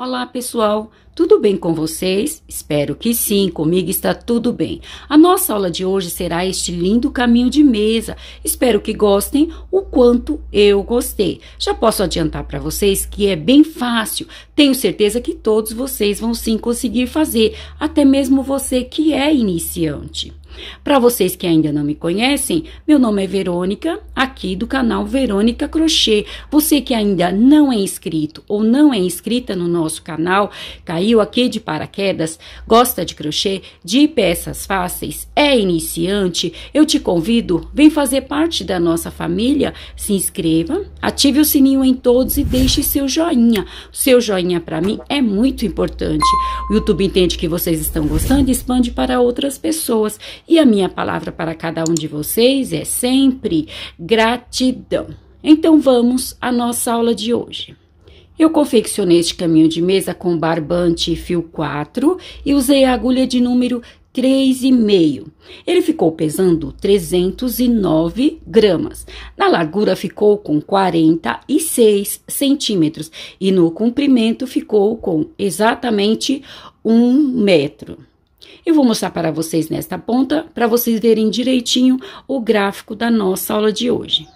Olá, pessoal! Tudo bem com vocês? Espero que sim, comigo está tudo bem. A nossa aula de hoje será este lindo caminho de mesa. Espero que gostem o quanto eu gostei. Já posso adiantar para vocês que é bem fácil. Tenho certeza que todos vocês vão sim conseguir fazer, até mesmo você que é iniciante. Para vocês que ainda não me conhecem, meu nome é Verônica, aqui do canal Verônica Crochê. Você que ainda não é inscrito ou não é inscrita no nosso canal, caiu aqui de paraquedas, gosta de crochê, de peças fáceis, é iniciante, eu te convido, vem fazer parte da nossa família, se inscreva, ative o sininho em todos e deixe seu joinha. O seu joinha para mim é muito importante. O YouTube entende que vocês estão gostando e expande para outras pessoas. E a minha palavra para cada um de vocês é sempre gratidão. Então vamos à nossa aula de hoje. Eu confeccionei este caminho de mesa com barbante e fio 4 e usei a agulha de número 3,5. Ele ficou pesando 309 gramas. Na largura ficou com 46 centímetros e no comprimento ficou com exatamente 1 metro. Eu vou mostrar para vocês nesta ponta, para vocês verem direitinho o gráfico da nossa aula de hoje.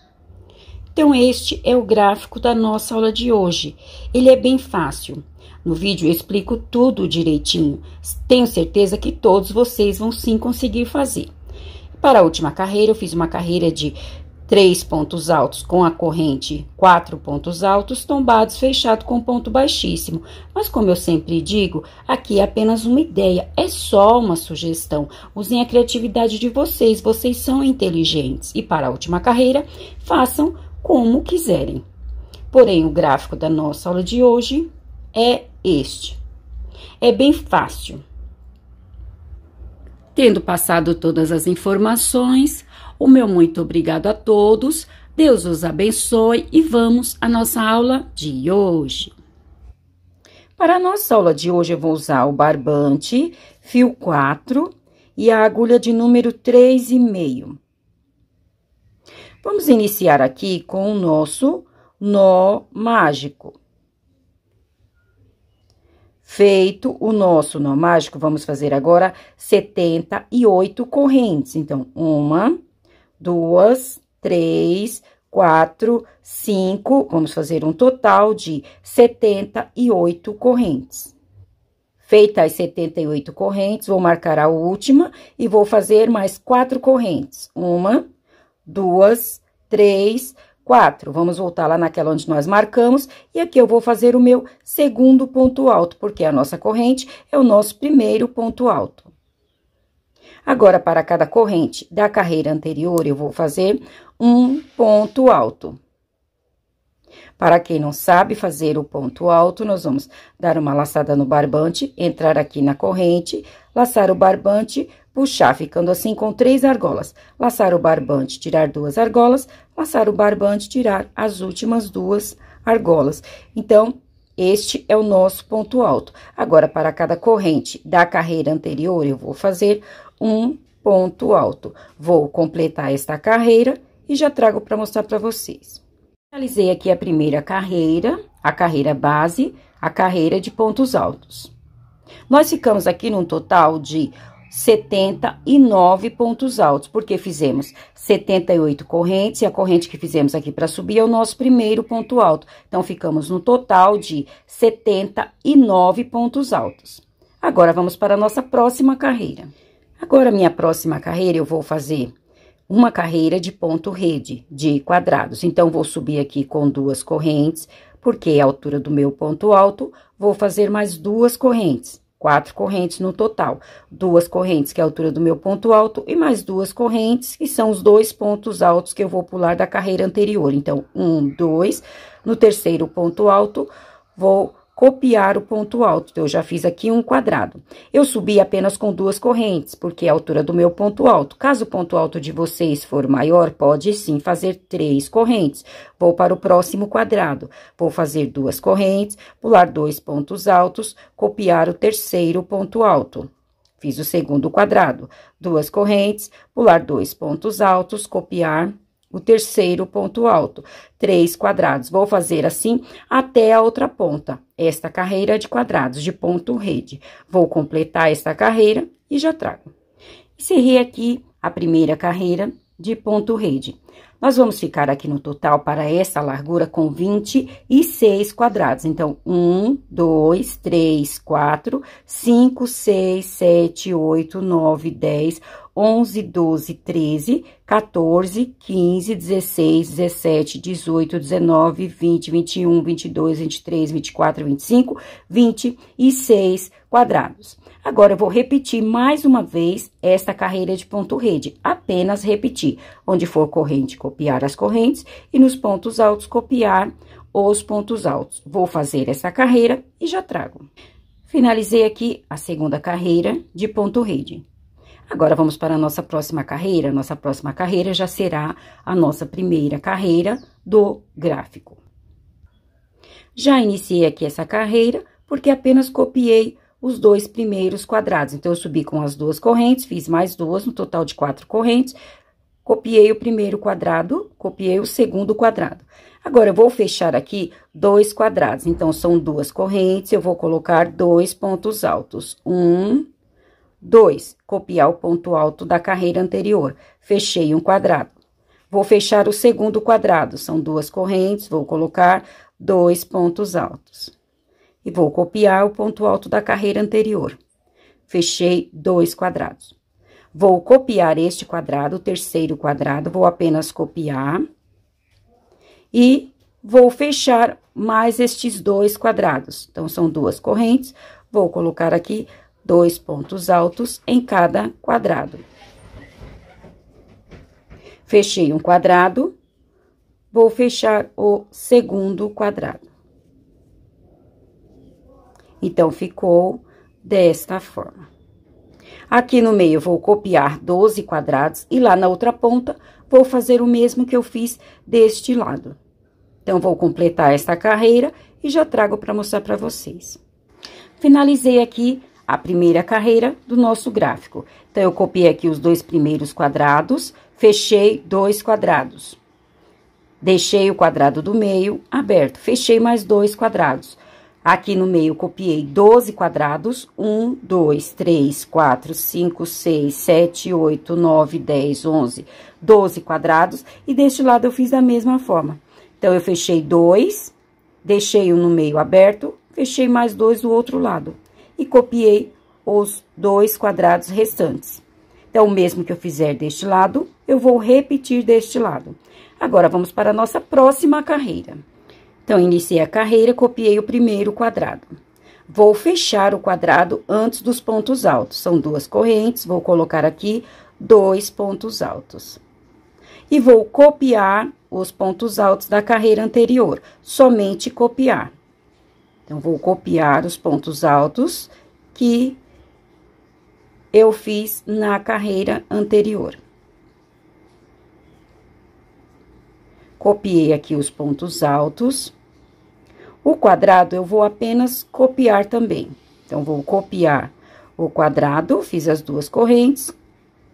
Então, este é o gráfico da nossa aula de hoje. Ele é bem fácil. No vídeo eu explico tudo direitinho. Tenho certeza que todos vocês vão sim conseguir fazer. Para a última carreira, eu fiz uma carreira de 3 pontos altos com a corrente, 4 pontos altos, tombados, fechado com ponto baixíssimo. Mas como eu sempre digo, aqui é apenas uma ideia, é só uma sugestão. Usem a criatividade de vocês, vocês são inteligentes. E para a última carreira, façam como quiserem. Porém, o gráfico da nossa aula de hoje é este. É bem fácil. Tendo passado todas as informações, o meu muito obrigado a todos, Deus os abençoe e vamos à nossa aula de hoje. Para a nossa aula de hoje, eu vou usar o barbante, fio 4 e a agulha de número 3,5. Vamos iniciar aqui com o nosso nó mágico. Feito o nosso nó mágico, vamos fazer agora 78 correntes. Então, 1, 2, 3, 4, 5, vamos fazer um total de 78 correntes. Feitas as 78 correntes, vou marcar a última e vou fazer mais 4 correntes. 1, 2, 3, 4. Vamos voltar lá naquela onde nós marcamos, e aqui eu vou fazer o meu segundo ponto alto, porque a nossa corrente é o nosso primeiro ponto alto. Agora, para cada corrente da carreira anterior, eu vou fazer um ponto alto. Para quem não sabe fazer o ponto alto, nós vamos dar uma laçada no barbante, entrar aqui na corrente, laçar o barbante, puxar, ficando assim com 3 argolas. Laçar o barbante, tirar 2 argolas, laçar o barbante, tirar as últimas 2 argolas. Então, este é o nosso ponto alto. Agora, para cada corrente da carreira anterior, eu vou fazer um ponto alto. Vou completar esta carreira e já trago para mostrar para vocês. Realizei aqui a primeira carreira, a carreira base, a carreira de pontos altos. Nós ficamos aqui num total de 79 pontos altos, porque fizemos 78 correntes, e a corrente que fizemos aqui para subir é o nosso primeiro ponto alto. Então, ficamos no total de 79 pontos altos. Agora, vamos para a nossa próxima carreira. Agora, minha próxima carreira, eu vou fazer uma carreira de ponto rede, de quadrados. Então, vou subir aqui com 2 correntes, porque é a altura do meu ponto alto, vou fazer mais 2 correntes. 4 correntes no total, 2 correntes que é a altura do meu ponto alto e mais 2 correntes que são os 2 pontos altos que eu vou pular da carreira anterior. Então, 1, 2, no terceiro ponto alto, vou copiar o ponto alto. Então, eu já fiz aqui um quadrado. Eu subi apenas com 2 correntes, porque é a altura do meu ponto alto. Caso o ponto alto de vocês for maior, pode sim fazer 3 correntes. Vou para o próximo quadrado. Vou fazer 2 correntes, pular 2 pontos altos, copiar o terceiro ponto alto. Fiz o segundo quadrado. 2 correntes, pular 2 pontos altos, copiar o terceiro ponto alto, 3 quadrados. Vou fazer assim até a outra ponta, esta carreira de quadrados, de ponto rede. Vou completar esta carreira e já trago. Encerrei aqui a primeira carreira de ponto rede. Nós vamos ficar aqui no total para essa largura com 26 quadrados. Então, 1, 2, 3, 4, 5, 6, 7, 8, 9, 10, 11, 12, 13, 14, 15, 16, 17, 18, 19, 20, 21, 22, 23, 24, 25, 26 quadrados. Agora, eu vou repetir mais uma vez esta carreira de ponto rede, apenas repetir. Onde for corrente, copiar as correntes e nos pontos altos, copiar os pontos altos. Vou fazer essa carreira e já trago. Finalizei aqui a segunda carreira de ponto rede. Agora, vamos para a nossa próxima carreira. Nossa próxima carreira já será a nossa primeira carreira do gráfico. Já iniciei aqui essa carreira, porque apenas copiei os 2 primeiros quadrados. Então, eu subi com as 2 correntes, fiz mais 2, no total de 4 correntes. Copiei o primeiro quadrado, copiei o segundo quadrado. Agora, eu vou fechar aqui 2 quadrados. Então, são 2 correntes, eu vou colocar 2 pontos altos. 1, 2. Copiar o ponto alto da carreira anterior. Fechei um quadrado. Vou fechar o segundo quadrado. São 2 correntes, vou colocar 2 pontos altos. E vou copiar o ponto alto da carreira anterior. Fechei 2 quadrados. Vou copiar este quadrado, o terceiro quadrado, vou apenas copiar. E vou fechar mais estes 2 quadrados. Então, são 2 correntes, vou colocar aqui 2 pontos altos em cada quadrado. Fechei um quadrado, vou fechar o segundo quadrado. Então, ficou desta forma. Aqui no meio, eu vou copiar 12 quadrados e lá na outra ponta, vou fazer o mesmo que eu fiz deste lado. Então, vou completar esta carreira e já trago para mostrar para vocês. Finalizei aqui a primeira carreira do nosso gráfico. Então, eu copiei aqui os 2 primeiros quadrados, fechei 2 quadrados. Deixei o quadrado do meio aberto, fechei mais 2 quadrados. Aqui no meio, copiei 12 quadrados, 1, 2, 3, 4, 5, 6, 7, 8, 9, 10, 11, 12 quadrados. E deste lado, eu fiz da mesma forma. Então, eu fechei 2, deixei um no meio aberto, fechei mais 2 do outro lado. E copiei os 2 quadrados restantes. Então, o mesmo que eu fizer deste lado, eu vou repetir deste lado. Agora, vamos para a nossa próxima carreira. Então, iniciei a carreira, copiei o primeiro quadrado. Vou fechar o quadrado antes dos pontos altos. São 2 correntes, vou colocar aqui 2 pontos altos. E vou copiar os pontos altos da carreira anterior, somente copiar. Então, vou copiar os pontos altos que eu fiz na carreira anterior. Copiei aqui os pontos altos. O quadrado, eu vou apenas copiar também. Então, vou copiar o quadrado, fiz as 2 correntes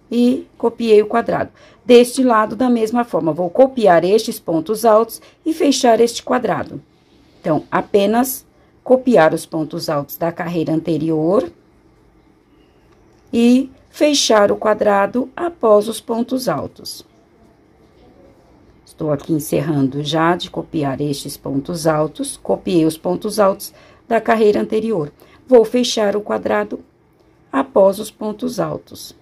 e copiei o quadrado. Deste lado, da mesma forma, vou copiar estes pontos altos e fechar este quadrado. Então, apenas copiar os pontos altos da carreira anterior e fechar o quadrado após os pontos altos. Estou aqui encerrando já de copiar estes pontos altos, copiei os pontos altos da carreira anterior. Vou fechar o quadrado após os pontos altos.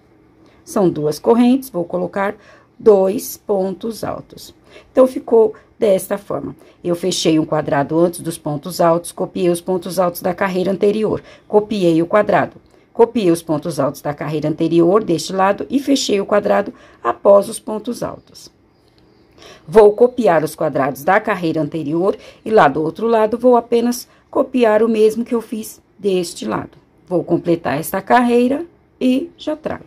São 2 correntes, vou colocar 2 pontos altos. Então, ficou desta forma. Eu fechei um quadrado antes dos pontos altos, copiei os pontos altos da carreira anterior, copiei o quadrado. Copiei os pontos altos da carreira anterior deste lado e fechei o quadrado após os pontos altos. Vou copiar os quadrados da carreira anterior e lá do outro lado vou apenas copiar o mesmo que eu fiz deste lado. Vou completar esta carreira e já trago.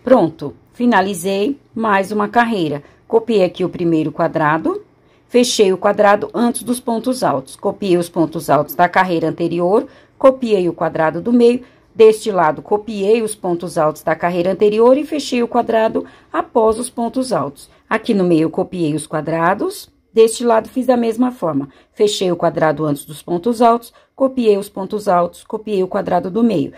Pronto, finalizei mais uma carreira. Copiei aqui o primeiro quadrado, fechei o quadrado antes dos pontos altos. Copiei os pontos altos da carreira anterior, copiei o quadrado do meio, Deste lado, copiei os pontos altos da carreira anterior e fechei o quadrado após os pontos altos. Aqui no meio, eu copiei os quadrados. Deste lado, fiz da mesma forma. Fechei o quadrado antes dos pontos altos, copiei os pontos altos, copiei o quadrado do meio.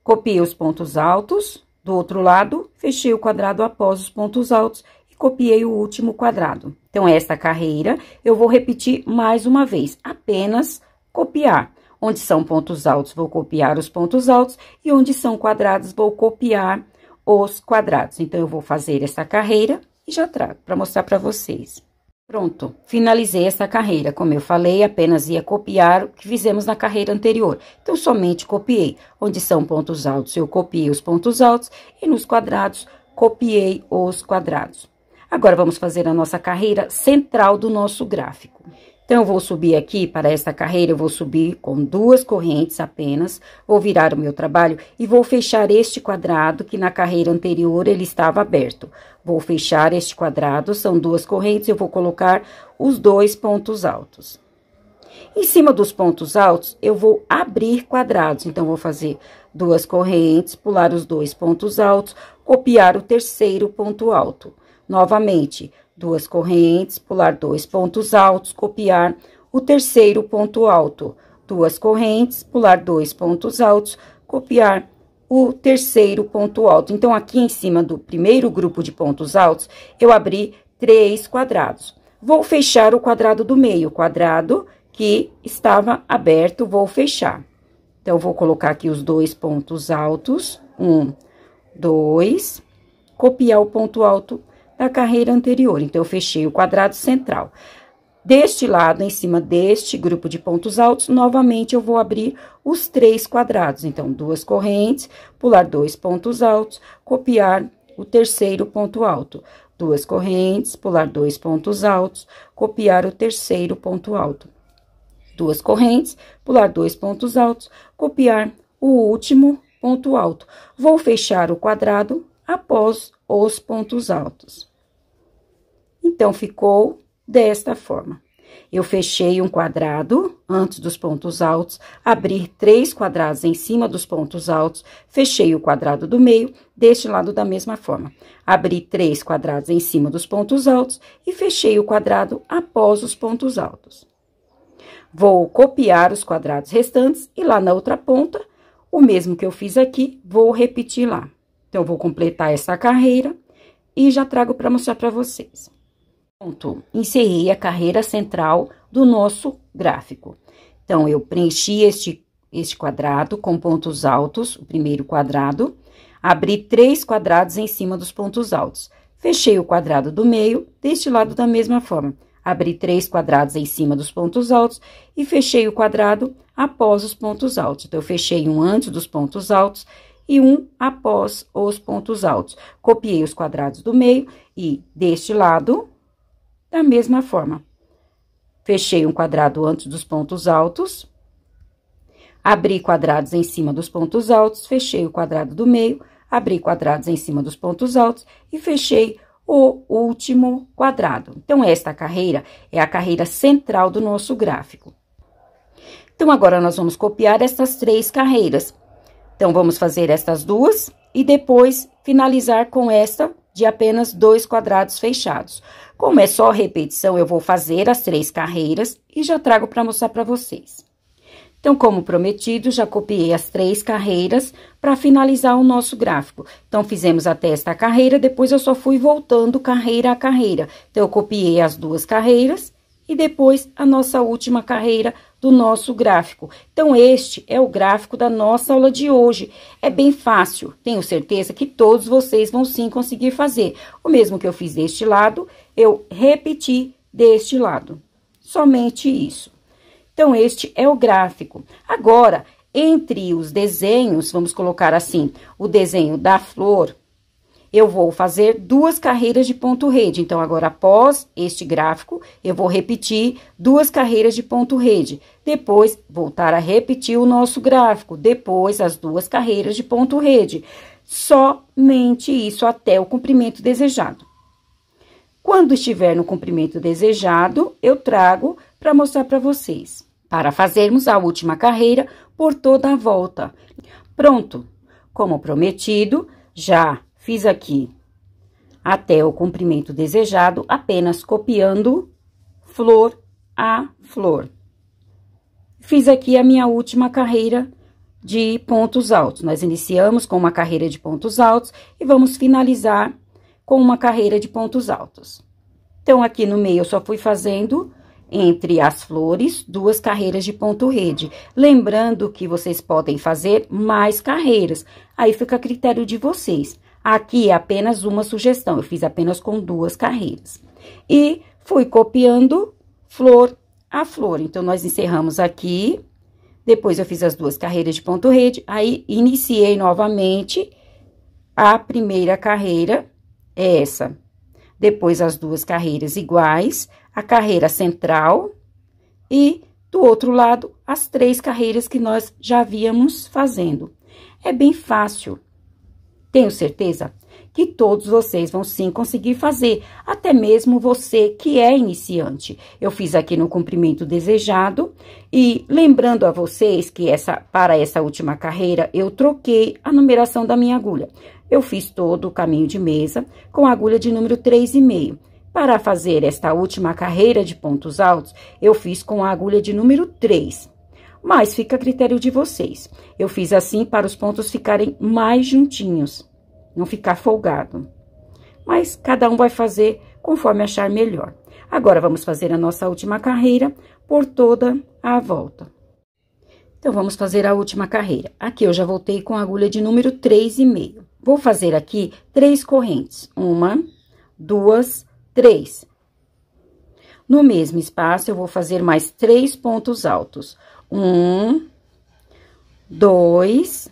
Copiei os pontos altos, do outro lado, fechei o quadrado após os pontos altos e copiei o último quadrado. Então, esta carreira, eu vou repetir mais uma vez, apenas copiar. Onde são pontos altos, vou copiar os pontos altos, e onde são quadrados, vou copiar os quadrados. Então, eu vou fazer essa carreira e já trago para mostrar para vocês. Pronto, finalizei essa carreira. Como eu falei, apenas ia copiar o que fizemos na carreira anterior. Então, somente copiei. Onde são pontos altos, eu copiei os pontos altos, e nos quadrados, copiei os quadrados. Agora, vamos fazer a nossa carreira central do nosso gráfico. Então, eu vou subir aqui para essa carreira, eu vou subir com 2 correntes apenas, vou virar o meu trabalho e vou fechar este quadrado que na carreira anterior ele estava aberto. Vou fechar este quadrado, são 2 correntes, eu vou colocar os 2 pontos altos. Em cima dos pontos altos, eu vou abrir quadrados, então, vou fazer 2 correntes, pular os 2 pontos altos, copiar o terceiro ponto alto. Novamente, 2 correntes, pular 2 pontos altos, copiar o terceiro ponto alto. 2 correntes, pular 2 pontos altos, copiar o terceiro ponto alto. Então, aqui em cima do primeiro grupo de pontos altos, eu abri 3 quadrados. Vou fechar o quadrado do meio, o quadrado que estava aberto, vou fechar. Então, vou colocar aqui os 2 pontos altos, 1, 2, copiar o ponto alto da carreira anterior. Então, eu fechei o quadrado central. Deste lado, em cima deste grupo de pontos altos, novamente, eu vou abrir os 3 quadrados. Então, 2 correntes, pular 2 pontos altos, copiar o terceiro ponto alto. 2 correntes, pular 2 pontos altos, copiar o terceiro ponto alto. 2 correntes, pular 2 pontos altos, copiar o último ponto alto. Vou fechar o quadrado após os pontos altos. Então, ficou desta forma. Eu fechei um quadrado antes dos pontos altos, abri 3 quadrados em cima dos pontos altos, fechei o quadrado do meio, deste lado da mesma forma. Abri 3 quadrados em cima dos pontos altos e fechei o quadrado após os pontos altos. Vou copiar os quadrados restantes e lá na outra ponta, o mesmo que eu fiz aqui, vou repetir lá. Então, eu vou completar essa carreira e já trago para mostrar para vocês. Pronto, encerrei a carreira central do nosso gráfico. Então, eu preenchi este quadrado com pontos altos, o primeiro quadrado, abri 3 quadrados em cima dos pontos altos. Fechei o quadrado do meio, deste lado da mesma forma. Abri 3 quadrados em cima dos pontos altos e fechei o quadrado após os pontos altos. Então, eu fechei um antes dos pontos altos e um após os pontos altos. Copiei os quadrados do meio e deste lado, da mesma forma. Fechei um quadrado antes dos pontos altos, abri quadrados em cima dos pontos altos, fechei o quadrado do meio, abri quadrados em cima dos pontos altos e fechei o último quadrado. Então, esta carreira é a carreira central do nosso gráfico. Então, agora, nós vamos copiar essas 3 carreiras. Então, vamos fazer estas 2 e depois finalizar com esta de apenas 2 quadrados fechados. Como é só repetição, eu vou fazer as 3 carreiras e já trago para mostrar para vocês. Então, como prometido, já copiei as 3 carreiras para finalizar o nosso gráfico. Então, fizemos até esta carreira, depois eu só fui voltando carreira a carreira. Então, eu copiei as 2 carreiras e depois a nossa última carreira do nosso gráfico. Então, este é o gráfico da nossa aula de hoje. É bem fácil, tenho certeza que todos vocês vão sim conseguir fazer. O mesmo que eu fiz deste lado, eu repeti deste lado. Somente isso. Então, este é o gráfico. Agora, entre os desenhos, vamos colocar assim, o desenho da flor, eu vou fazer 2 carreiras de ponto rede. Então, agora, após este gráfico, eu vou repetir 2 carreiras de ponto rede. Depois, voltar a repetir o nosso gráfico. Depois, as 2 carreiras de ponto rede. Somente isso até o comprimento desejado. Quando estiver no comprimento desejado, eu trago para mostrar para vocês. Para fazermos a última carreira por toda a volta. Pronto! Como prometido, já fiz aqui até o comprimento desejado, apenas copiando flor a flor. Fiz aqui a minha última carreira de pontos altos. Nós iniciamos com uma carreira de pontos altos e vamos finalizar com uma carreira de pontos altos. Então, aqui no meio, eu só fui fazendo, entre as flores, 2 carreiras de ponto rede. Lembrando que vocês podem fazer mais carreiras, aí fica a critério de vocês. Aqui é apenas uma sugestão, eu fiz apenas com 2 carreiras. E fui copiando flor a flor. Então, nós encerramos aqui, depois eu fiz as 2 carreiras de ponto rede, aí iniciei novamente a primeira carreira, essa. Depois, as 2 carreiras iguais, a carreira central e, do outro lado, as 3 carreiras que nós já víamos fazendo. É bem fácil. Tenho certeza que todos vocês vão sim conseguir fazer, até mesmo você que é iniciante. Eu fiz aqui no comprimento desejado e lembrando a vocês que para essa última carreira eu troquei a numeração da minha agulha. Eu fiz todo o caminho de mesa com a agulha de número 3,5. Para fazer esta última carreira de pontos altos, eu fiz com a agulha de número 3. Mas fica a critério de vocês. Eu fiz assim para os pontos ficarem mais juntinhos, não ficar folgado. Mas cada um vai fazer conforme achar melhor. Agora, vamos fazer a nossa última carreira por toda a volta. Então, vamos fazer a última carreira. Aqui, eu já voltei com a agulha de número 3,5. Vou fazer aqui 3 correntes. 1, 2, 3. No mesmo espaço, eu vou fazer mais 3 pontos altos. 1, 2,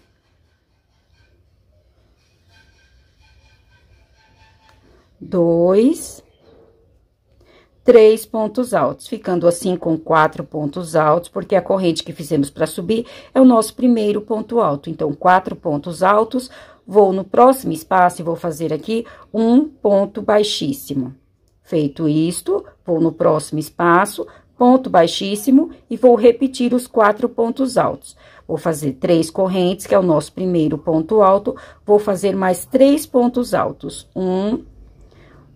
3 pontos altos, ficando assim com 4 pontos altos, porque a corrente que fizemos para subir é o nosso primeiro ponto alto. Então, 4 pontos altos, vou no próximo espaço e vou fazer aqui um ponto baixíssimo. Feito isto, vou no próximo espaço, ponto baixíssimo, e vou repetir os 4 pontos altos. Vou fazer 3 correntes, que é o nosso primeiro ponto alto, vou fazer mais 3 pontos altos. 1,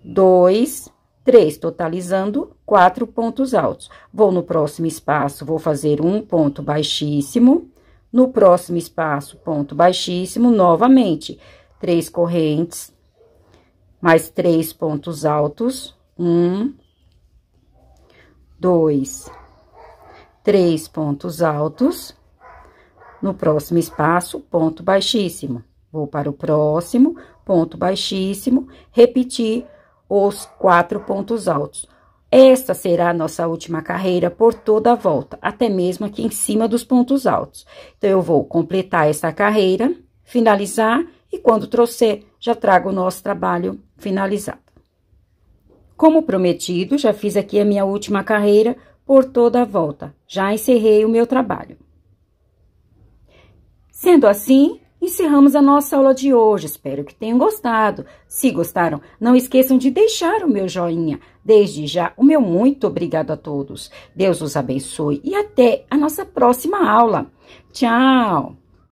2, 3, totalizando 4 pontos altos. Vou no próximo espaço, vou fazer um ponto baixíssimo. No próximo espaço, ponto baixíssimo, novamente. 3 correntes, mais 3 pontos altos. 1, 2, 3 pontos altos. No próximo espaço, ponto baixíssimo. Vou para o próximo, ponto baixíssimo, repetir os 4 pontos altos. Esta será a nossa última carreira por toda a volta, até mesmo aqui em cima dos pontos altos. Então, eu vou completar essa carreira, finalizar, e quando trouxer, já trago o nosso trabalho finalizado. Como prometido, já fiz aqui a minha última carreira por toda a volta. Já encerrei o meu trabalho. Sendo assim, encerramos a nossa aula de hoje. Espero que tenham gostado. Se gostaram, não esqueçam de deixar o meu joinha. Desde já, o meu muito obrigado a todos. Deus os abençoe e até a nossa próxima aula. Tchau!